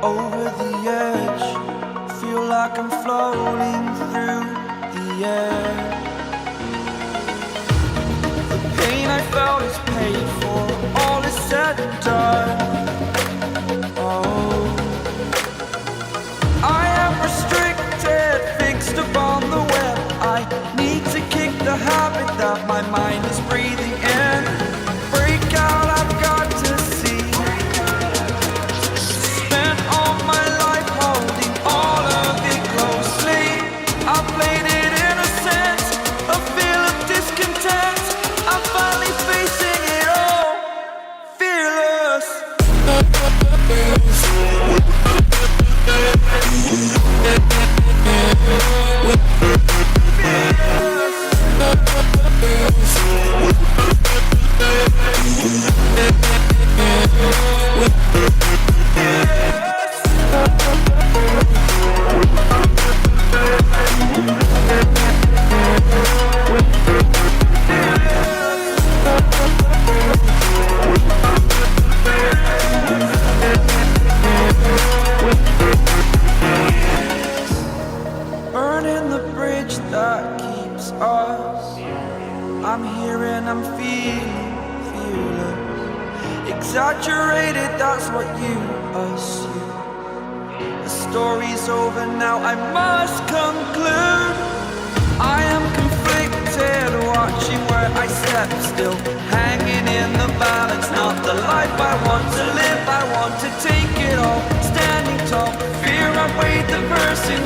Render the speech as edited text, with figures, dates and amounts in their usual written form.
Over the edge, feel like I'm floating through the air. The pain I felt is paid for, all is said and done. Oh, I am restricted, fixed upon the web. I need to kick the habit that my mind is breathing in. Break out, I've got to see. Spent all my life holding all of it closely. I played it innocent, a feel of discontent. I'm finally facing it all, fearless. Burning the bridge that keeps us. I'm here and I'm feeling fearless. Exaggerated, that's what you assume. The story's over now, I must conclude. I am conflicted, watching where I step still, hanging in the balance. Not the life I want to live, I want to take it all. Standing tall, fear I weighed the person